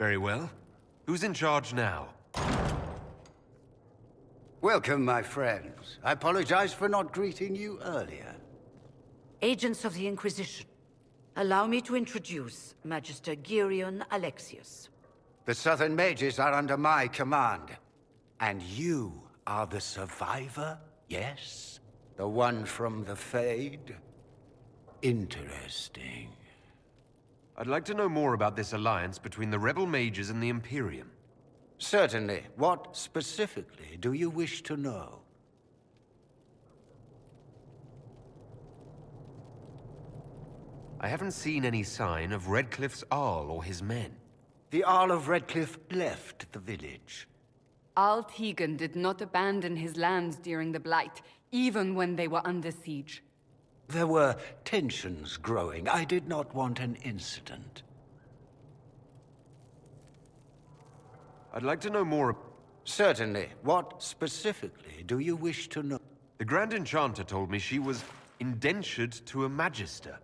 Very well. Who's in charge now? Welcome, my friends. I apologize for not greeting you earlier. Agents of the Inquisition, allow me to introduce Magister Gearion Alexius. The Southern Mages are under my command. And you are the survivor, yes? The one from the Fade? Interesting. I'd like to know more about this alliance between the rebel mages and the Imperium. Certainly. What specifically do you wish to know? I haven't seen any sign of Redcliffe's Arl or his men. The Arl of Redcliffe left the village. Arl Tegan did not abandon his lands during the Blight, even when they were under siege. There were tensions growing. I did not want an incident. I'd like to know more. Certainly. What specifically do you wish to know? The Grand Enchanter told me she was indentured to a Magister.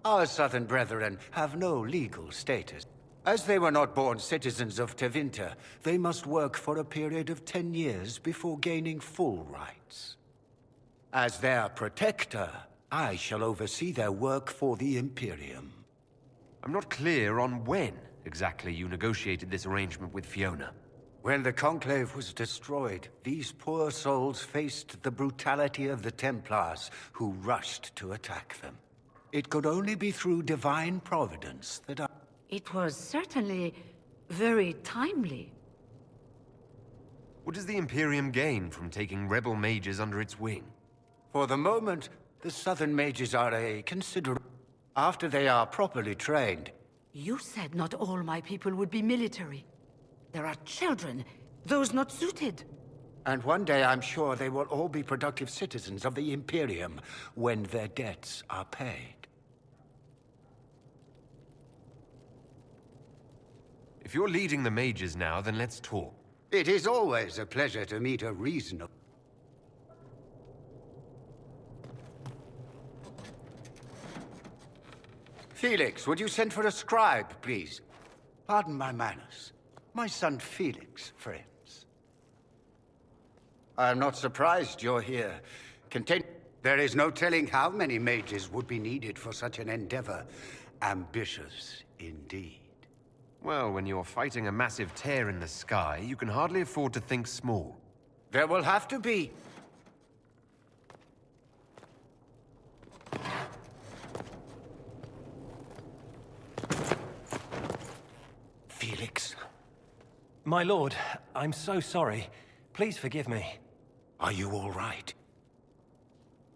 Our Southern brethren have no legal status. As they were not born citizens of Tevinter, they must work for a period of 10 years before gaining full rights. As their protector, I shall oversee their work for the Imperium. I'm not clear on when exactly you negotiated this arrangement with Fiona. When the Conclave was destroyed, these poor souls faced the brutality of the Templars, who rushed to attack them. It could only be through divine providence that I... It was certainly very timely. What does the Imperium gain from taking rebel mages under its wing? For the moment, the Southern Mages are a considerable... After they are properly trained... You said not all my people would be military. There are children, those not suited. And one day I'm sure they will all be productive citizens of the Imperium when their debts are paid. If you're leading the mages now, then let's talk. It is always a pleasure to meet a reasonable... Felix, would you send for a scribe, please? Pardon my manners. My son Felix, friends. I am not surprised you're here. There is no telling how many mages would be needed for such an endeavor. Ambitious, indeed. Well, when you're fighting a massive tear in the sky, you can hardly afford to think small. There will have to be... Felix? My lord, I'm so sorry. Please forgive me. Are you all right?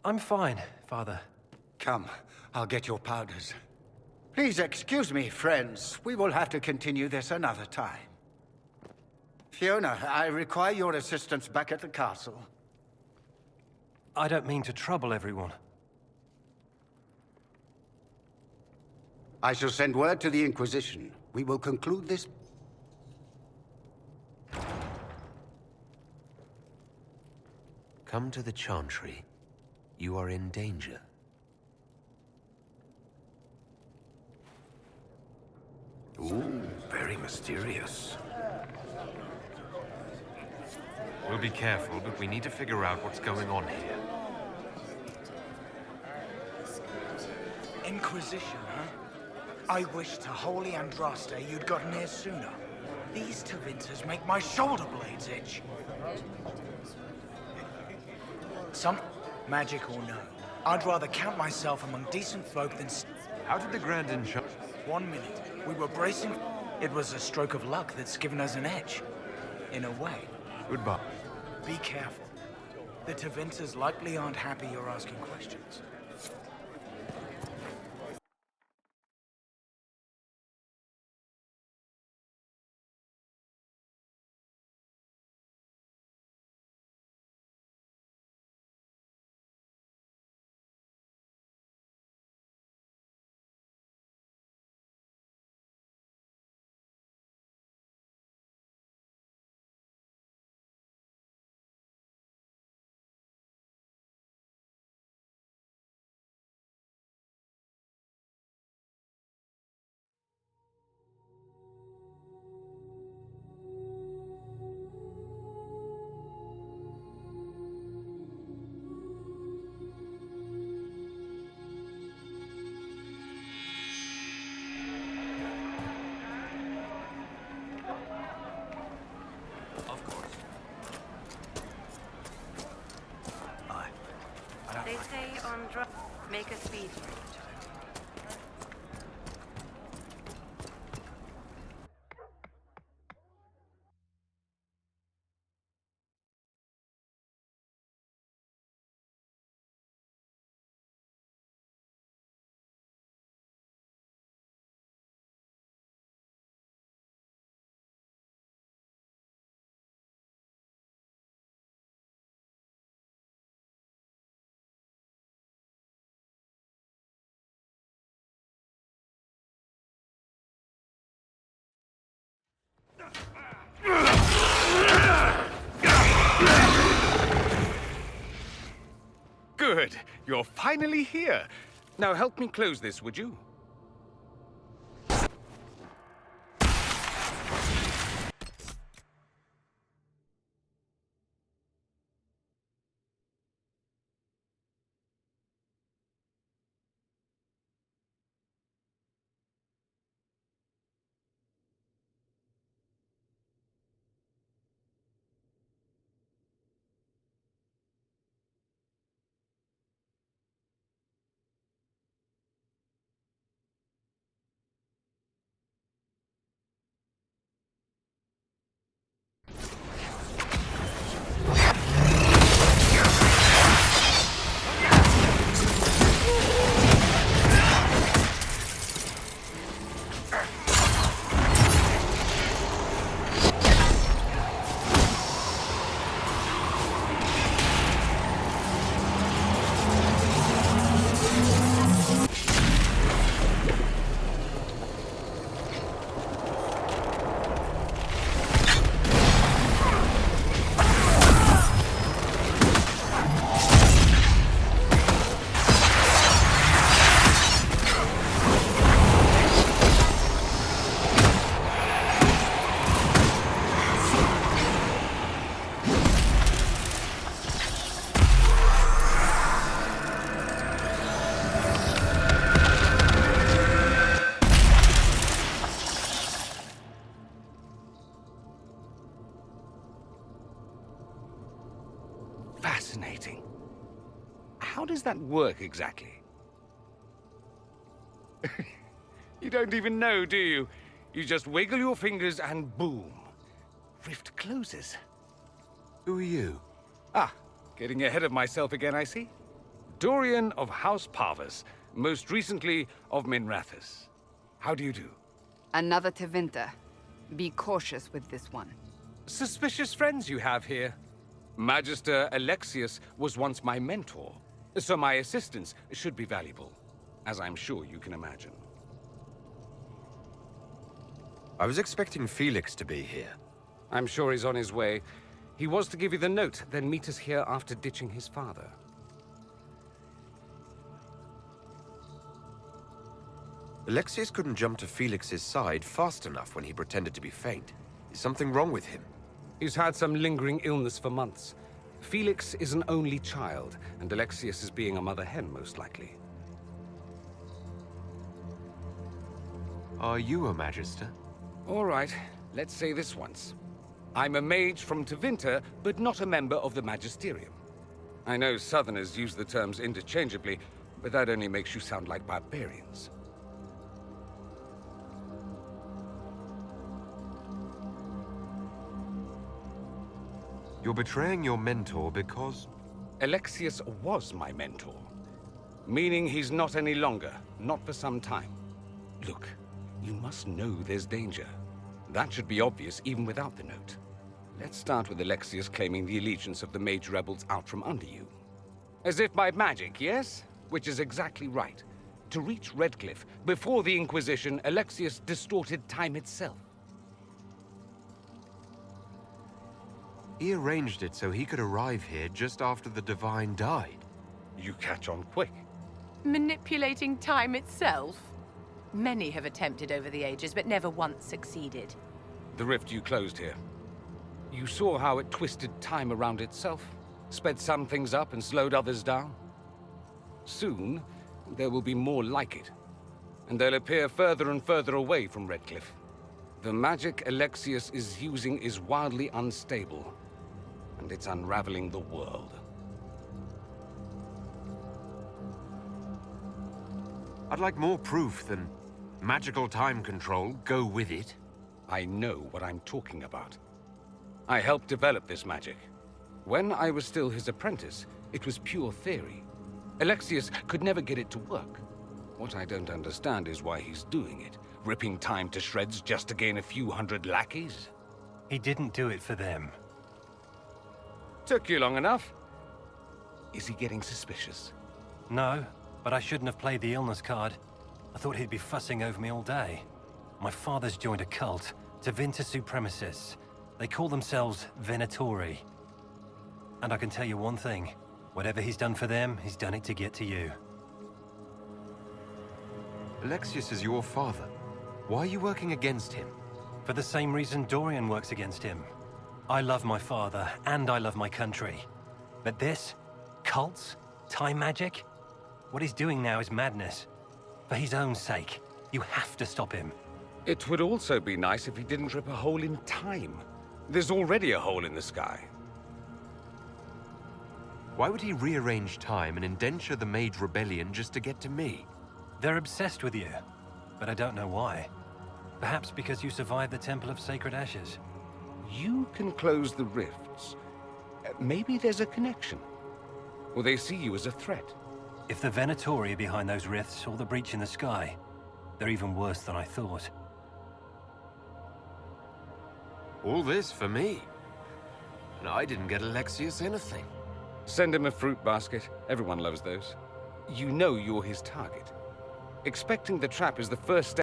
I'm fine, Father. Come, I'll get your powders. Please excuse me, friends. We will have to continue this another time. Fiona, I require your assistance back at the castle. I don't mean to trouble everyone. I shall send word to the Inquisition. We will conclude this... Come to the Chantry. You are in danger. Ooh, very mysterious. We'll be careful, but we need to figure out what's going on here. Inquisition, huh? I wish to Holy Andraste you'd gotten here sooner. These Tevinters make my shoulder blades itch. Some magic or no, I'd rather count myself among decent folk than... How did the Grand Enchanter... 1 minute, we were bracing... It was a stroke of luck that's given us an edge. In a way. Goodbye. Be careful. The Tevinters likely aren't happy you're asking questions. Good. You're finally here. Now help me close this, would you? Fascinating. How does that work exactly? You don't even know, do you? You just wiggle your fingers and boom. Rift closes. Who are you? Ah, getting ahead of myself again, I see. Dorian of House Parvus, most recently of Minrathous. How do you do? Another Tevinter. Be cautious with this one. Suspicious friends you have here. Magister Alexius was once my mentor, so my assistance should be valuable, as I'm sure you can imagine. I was expecting Felix to be here. I'm sure he's on his way. He was to give you the note, then meet us here after ditching his father. Alexius couldn't jump to Felix's side fast enough when he pretended to be faint. Is something wrong with him? He's had some lingering illness for months. Felix is an only child, and Alexius is being a mother hen, most likely. Are you a Magister? All right, let's say this once. I'm a mage from Tevinter, but not a member of the Magisterium. I know Southerners use the terms interchangeably, but that only makes you sound like barbarians. You're betraying your mentor because... Alexius was my mentor. Meaning he's not any longer, not for some time. Look, you must know there's danger. That should be obvious even without the note. Let's start with Alexius claiming the allegiance of the mage rebels out from under you. As if by magic, yes? Which is exactly right. To reach Redcliffe, before the Inquisition, Alexius distorted time itself. He arranged it so he could arrive here just after the Divine died. You catch on quick. Manipulating time itself? Many have attempted over the ages, but never once succeeded. The rift you closed here. You saw how it twisted time around itself, sped some things up and slowed others down. Soon, there will be more like it, and they'll appear further and further away from Redcliffe. The magic Alexius is using is wildly unstable, and it's unraveling the world. I'd like more proof than magical time control. Go with it. I know what I'm talking about. I helped develop this magic. When I was still his apprentice, it was pure theory. Alexius could never get it to work. What I don't understand is why he's doing it, ripping time to shreds just to gain a few hundred lackeys. He didn't do it for them. Took you long enough. Is he getting suspicious? No, but I shouldn't have played the illness card. I thought he'd be fussing over me all day. My father's joined a cult, Tevinter Supremacists. They call themselves Venatori. And I can tell you one thing. Whatever he's done for them, he's done it to get to you. Alexius is your father. Why are you working against him? For the same reason Dorian works against him. I love my father, and I love my country. But this? Cults? Time magic? What he's doing now is madness. For his own sake, you have to stop him. It would also be nice if he didn't rip a hole in time. There's already a hole in the sky. Why would he rearrange time and indenture the Mage Rebellion just to get to me? They're obsessed with you, but I don't know why. Perhaps because you survived the Temple of Sacred Ashes. You can close the rifts. Maybe there's a connection. Or they see you as a threat. If the Venatori are behind those rifts or the breach in the sky, they're even worse than I thought. All this for me. And I didn't get Alexius anything. Send him a fruit basket. Everyone loves those. You know you're his target. Expecting the trap is the first step.